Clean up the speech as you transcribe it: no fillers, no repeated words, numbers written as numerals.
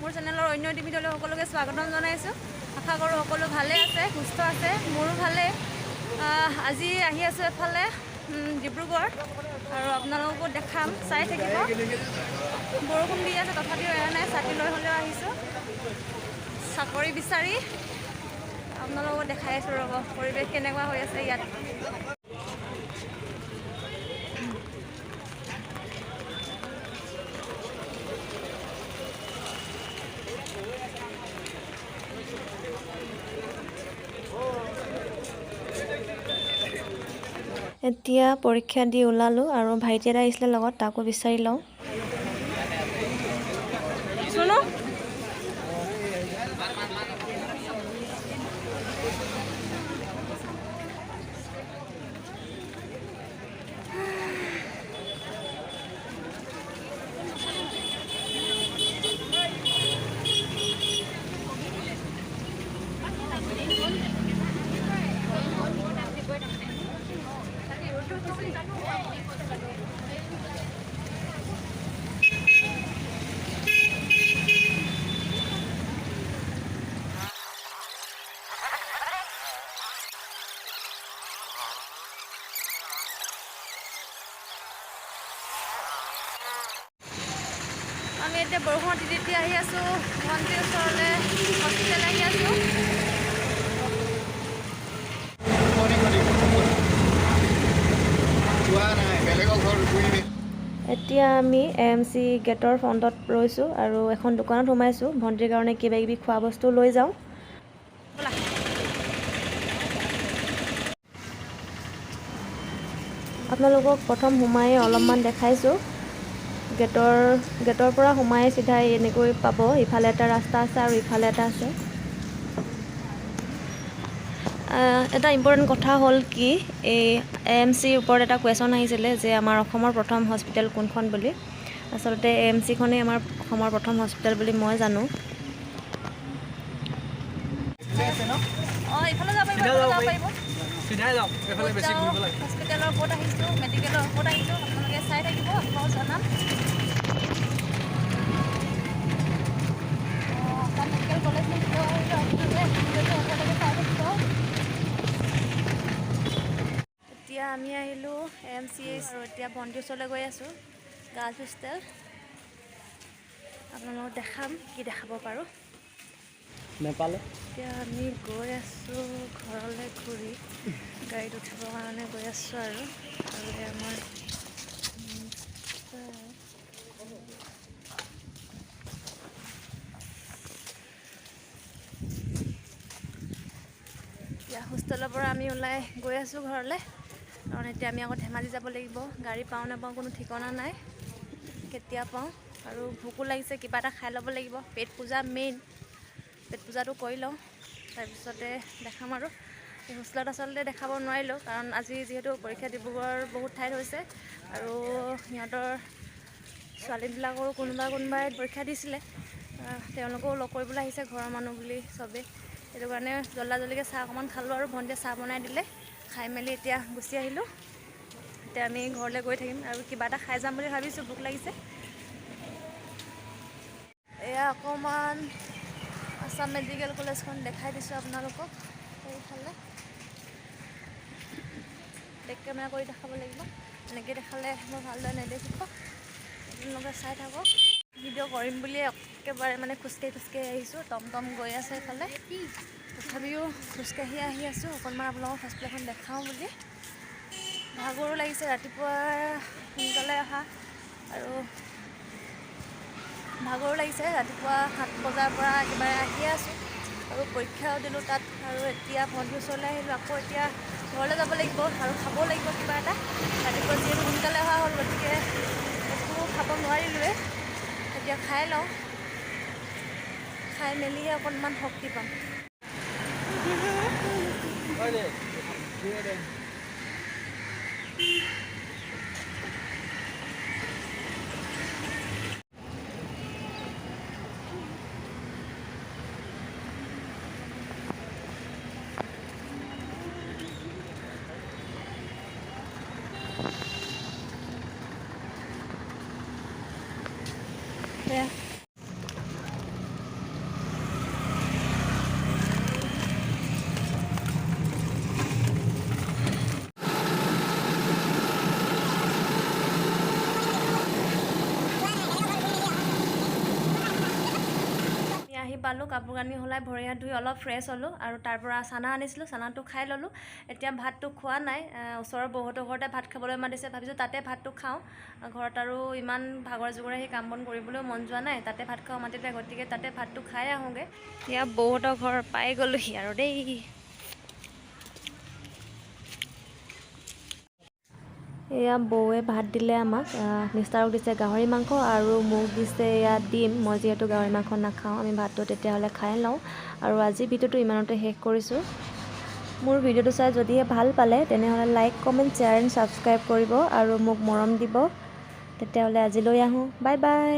মোৰ চেনেলৰ অন্য এটি ভিডিঅ'লৈ সকলোকে স্বাগতম জনাইছোঁ। আশা কৰোঁ সকলো ভালে আছে, সুস্থ আছে, মোৰো ভালেই। আজি আহি আছোঁ এফালে ডিব্ৰুগড় আৰু আপোনালোককো দেখাম, চাই থাকিব। বৰষুণ দি আছে তথাপিও এৰা নাই, ছাতি লৈ হ'লেও আহিছোঁ চাকৰি বিচাৰি। আপোনালোকক দেখাই আছোঁ ৰ'ব, পৰিৱেশ কেনেকুৱা হৈ আছে ইয়াত। এতিয়া পৰীক্ষা দি ওলালোঁ আৰু ভাইটি এটা আহিছিলে লগত, তাকো বিচাৰি লওঁ। শুনো আমি এতিয়া বৰষুণত তিতি আহি আছোঁ ভণ্টিৰ ওচৰলৈ, হস্পিটেল আহি আছোঁ। এতিয়া আমি AMC গেটৰ ফ্ৰণ্টত ৰৈছোঁ আৰু এখন দোকানত সোমাইছোঁ ভণ্টিৰ কাৰণে কিবা কিবি খোৱা বস্তু লৈ যাওঁ। আপোনালোকক প্ৰথম সোমাই অলপমান দেখাইছোঁ। গেটৰ পৰা সোমাই চিধাই এনেকৈ পাব, ইফালে এটা ৰাস্তা আছে আৰু ইফালে এটা আছে। এটা ইম্পৰ্টেণ্ট কথা হ'ল কি, এই AMCৰ ওপৰত এটা কুৱেশ্যন আহিছিলে যে আমাৰ অসমৰ প্ৰথম হস্পিটেল কোনখন বুলি। আচলতে AMCখনেই আমাৰ অসমৰ প্ৰথম হস্পিটেল বুলি মই জানো। ইফালে যাব পাৰিব, চিধাই যাওক, এফালে বেছি ঘূৰিব লাগে। হস্পিটেলৰ ওপৰত আহিছোঁ, মেডিকেলৰ ওপৰত আহিছোঁ, আপোনালোকে চাই থাকিব, মই জনাম। মেডিকেল কলেজ এতিয়া আমি আহিলোঁ AMC আৰু এতিয়া ভণ্টিৰ ওচৰলৈ গৈ আছোঁ, গাৰ্লছ হোষ্টেল। আপোনালোকক দেখাম কি দেখাব পাৰোঁ। নেপালে এতিয়া আমি গৈ আছোঁ ঘৰলৈ ঘূৰি, গাড়ীত উঠিবৰ কাৰণে গৈ আছোঁ আৰু আমাৰ এতিয়া হোষ্টেলৰ পৰা আমি ওলাই গৈ আছোঁ ঘৰলৈ, কাৰণ এতিয়া আমি আকৌ ধেমাজি যাব লাগিব। গাড়ী পাওঁ নাপাওঁ কোনো ঠিকনা নাই, কেতিয়া পাওঁ। আৰু ভোকো লাগিছে, কিবা এটা খাই ল'ব লাগিব। পেট পূজা মেইন, পেট পূজাটো কৰি লওঁ, তাৰপিছতে দেখাম। আৰু এই হোষ্টেলত আচলতে দেখাব নোৱাৰিলোঁ, কাৰণ আজি যিহেতু পৰীক্ষা ডিব্ৰুগড়ৰ বহুত ঠাইত হৈছে আৰু সিহঁতৰ ছোৱালীবিলাকৰো কোনোবাই পৰীক্ষা দিছিলে, তেওঁলোকেও লগ কৰিবলৈ আহিছে ঘৰৰ মানুহ বুলি চবেই। সেইটো কাৰণে জল্দিকৈ চাহ অকণমান খালোঁ আৰু ভণ্টিয়ে চাহ বনাই দিলে, খাই মেলি এতিয়া গুচি আহিলোঁ। এতিয়া আমি ঘৰলৈ গৈ থাকিম আৰু কিবা এটা খাই যাম বুলি ভাবিছোঁ, ভোক লাগিছে। এয়া অকণমান আছাম মেডিকেল কলেজখন দেখাই দিছোঁ আপোনালোকক। এইফালে বেক কেমেৰা কৰি দেখাব লাগিব, এনেকৈ দেখালে মই ভালদৰে নেদেখিব। আপোনালোকে চাই থাকক। ভিডিঅ' কৰিম বুলিয়ে একেবাৰে খোজকাঢ়ি আহিছোঁ, টমটম গৈ আছে এইফালে, তথাপিও খোজকাঢ়ি আহি আছোঁ অকণমান আপোনালোকক হস্পিটেলখন দেখাওঁ বুলি। ভাগৰো লাগিছে, ৰাতিপুৱা সোনকালে অহা আৰু ভাগৰো লাগিছে। ৰাতিপুৱা 7 বজাৰ পৰা একেবাৰে আহি আছোঁ আৰু পৰীক্ষাও দিলোঁ তাত, আৰু এতিয়া ভণ্টিৰ ওচৰলৈ আহিলোঁ। আকৌ এতিয়া ঘৰলৈ যাব লাগিব আৰু খাব লাগিব কিবা এটা। ৰাতিপুৱা যিহেতু সোনকালে অহা হ'ল, গতিকে একো খাব নোৱাৰিলোঁৱে। এতিয়া খাই লওঁ, খাই মেলিহে অকণমান শক্তি পাম। পালোঁ, কাপোৰ কানি সলাই ভৰি হাত ধুই অলপ ফ্ৰেছ হ'লোঁ আৰু তাৰ পৰা চানা আনিছিলোঁ, চানাটো খাই ল'লোঁ। এতিয়া ভাতটো খোৱা নাই, ওচৰৰ বৌহঁতৰ ঘৰতে ভাত খাবলৈ মাতিছে, ভাবিছোঁ তাতে ভাতটো খাওঁ। ঘৰত আৰু ইমান ভাগৰ জুগৰে সেই কাম বন কৰিবলৈও মন যোৱা নাই, তাতে ভাত খাওঁ মাতিলে, গতিকে তাতে ভাতটো খাই আহোঁগৈ। এতিয়া বৌহঁতৰ ঘৰ পাই গ'লোহি আৰু দেই। এয়া বৌৱে ভাত দিলে আমাক, মিষ্টাৰক দিছে গাহৰি মাংস আৰু মোক দিছে এয়া ডিম। মই যিহেতু গাহৰি মাংস নাখাওঁ, আমি ভাতটো তেতিয়াহ'লে খাই লওঁ। আৰু আজিৰ ভিডিঅ'টো ইমানতে শেষ কৰিছোঁ। মোৰ ভিডিঅ'টো চাই যদিহে ভাল পালে তেনেহ'লে like, comment, share and subscribe কৰিব আৰু মোক মৰম দিব। তেতিয়াহ'লে আজিলৈ আহোঁ, বাই বাই।